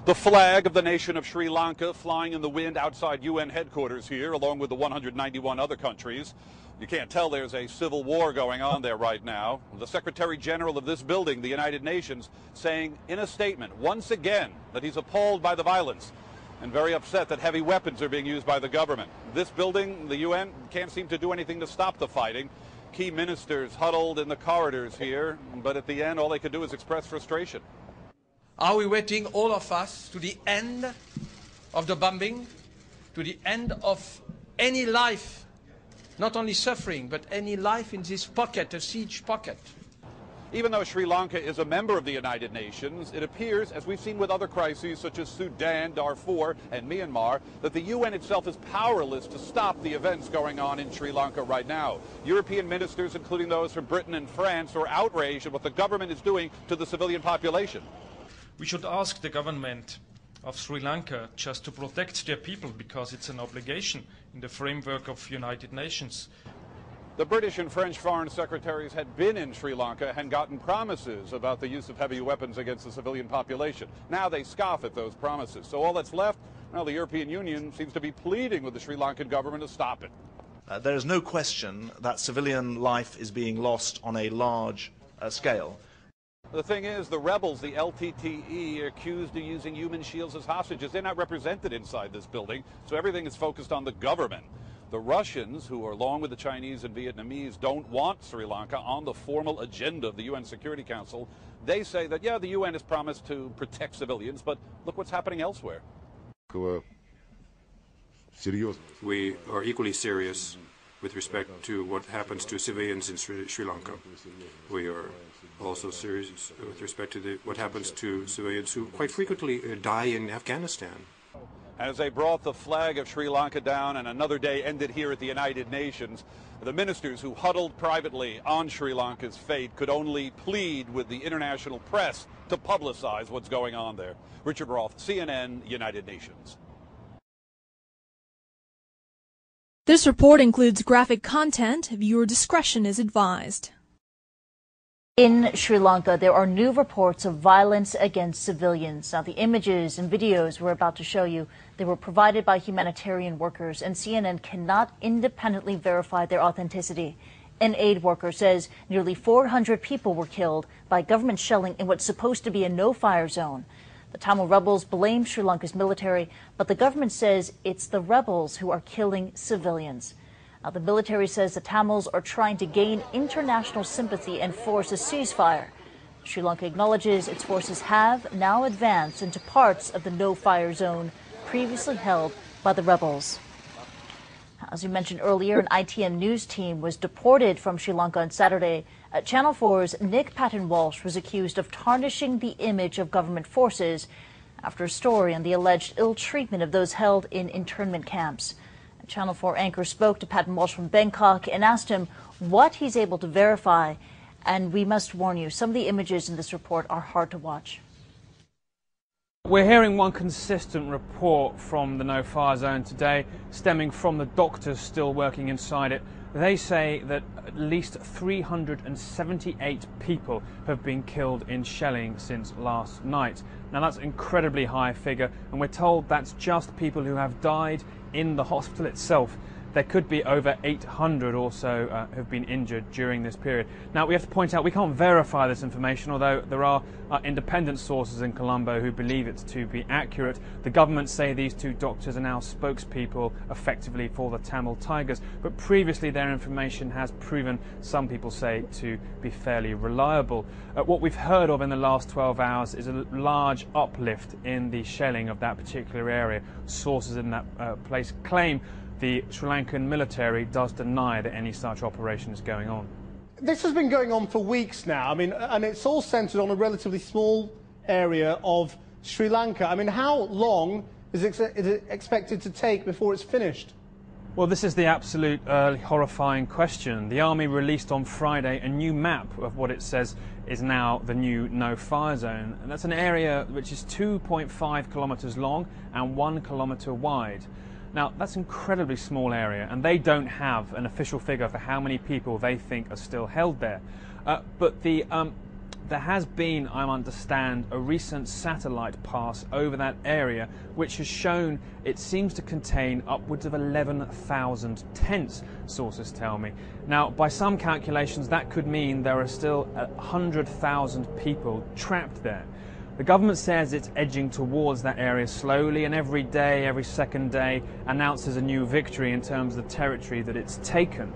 The flag of the nation of Sri Lanka flying in the wind outside UN headquarters here, along with the 191 other countries. You can't tell there's a civil war going on there right now. The Secretary General of this building, the United Nations, saying in a statement once again that he's appalled by the violence and very upset that heavy weapons are being used by the government. This building, the UN, can't seem to do anything to stop the fighting. Key ministers huddled in the corridors here, but at the end all they could do is express frustration. Are we waiting, all of us, to the end of the bombing, to the end of any life, not only suffering, but any life in this pocket, a siege pocket? Even though Sri Lanka is a member of the United Nations, it appears, as we've seen with other crises such as Sudan, Darfur, and Myanmar, that the UN itself is powerless to stop the events going on in Sri Lanka right now. European ministers, including those from Britain and France, are outraged at what the government is doing to the civilian population. We should ask the government of Sri Lanka just to protect their people, because it's an obligation in the framework of United Nations. The British and French foreign secretaries had been in Sri Lanka and gotten promises about the use of heavy weapons against the civilian population. Now they scoff at those promises. So all that's left, well, the European Union seems to be pleading with the Sri Lankan government to stop it. There is no question that civilian life is being lost on a large scale. The thing is, the rebels, the LTTE, are accused of using human shields as hostages. They're not represented inside this building, so everything is focused on the government. The Russians, who are along with the Chinese and Vietnamese, don't want Sri Lanka on the formal agenda of the UN Security Council. They say that, yeah, the UN has promised to protect civilians, but look what's happening elsewhere. We are equally serious with respect to what happens to civilians in Sri Lanka. We are also serious with respect to what happens to civilians who quite frequently die in Afghanistan. As they brought the flag of Sri Lanka down and another day ended here at the United Nations, the ministers who huddled privately on Sri Lanka's fate could only plead with the international press to publicize what's going on there. Richard Roth, CNN, United Nations. This report includes graphic content. Viewer discretion is advised. In Sri Lanka, there are new reports of violence against civilians. Now, the images and videos we're about to show you, they were provided by humanitarian workers, and CNN cannot independently verify their authenticity. An aid worker says nearly 400 people were killed by government shelling in what's supposed to be a no-fire zone. The Tamil rebels blame Sri Lanka's military, but the government says it's the rebels who are killing civilians. Now, the military says the Tamils are trying to gain international sympathy and force a ceasefire. Sri Lanka acknowledges its forces have now advanced into parts of the no-fire zone previously held by the rebels. As we mentioned earlier, an ITN news team was deported from Sri Lanka on Saturday. Channel 4's Nick Patton-Walsh was accused of tarnishing the image of government forces after a story on the alleged ill treatment of those held in internment camps. Channel 4 anchor spoke to Patton-Walsh from Bangkok and asked him what he's able to verify. And we must warn you, some of the images in this report are hard to watch. We're hearing one consistent report from the no-fire zone today, stemming from the doctors still working inside it. They say that at least 378 people have been killed in shelling since last night. Now, that's an incredibly high figure, and we're told that's just people who have died in the hospital itself. There could be over 800 or so who've been injured during this period. Now, we have to point out we can't verify this information, although there are independent sources in Colombo who believe it to be accurate. The government say these two doctors are now spokespeople effectively for the Tamil Tigers, but previously their information has proven, some people say, to be fairly reliable. What we've heard of in the last 12 hours is a large uplift in the shelling of that particular area. Sources in that place claim the Sri Lankan military does deny that any such operation is going on. This has been going on for weeks now. I mean, and it's all centred on a relatively small area of Sri Lanka. I mean, how long is it expected to take before it's finished? Well, this is the absolute horrifying question. The army released on Friday a new map of what it says is now the new no-fire zone. And that's an area which is 2.5 kilometres long and 1 kilometre wide. Now, that's an incredibly small area, and they don't have an official figure for how many people they think are still held there. But the there has been, I understand, a recent satellite pass over that area which has shown it seems to contain upwards of 11,000 tents, sources tell me. Now, by some calculations, that could mean there are still 100,000 people trapped there. The government says it's edging towards that area slowly, and every day, every second day, announces a new victory in terms of the territory that it's taken.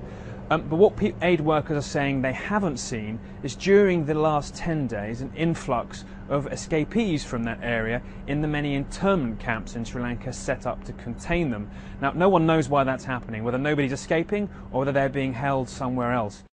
But what aid workers are saying they haven't seen is during the last 10 days an influx of escapees from that area in the many internment camps in Sri Lanka set up to contain them. Now, no one knows why that's happening, whether nobody's escaping or whether they're being held somewhere else.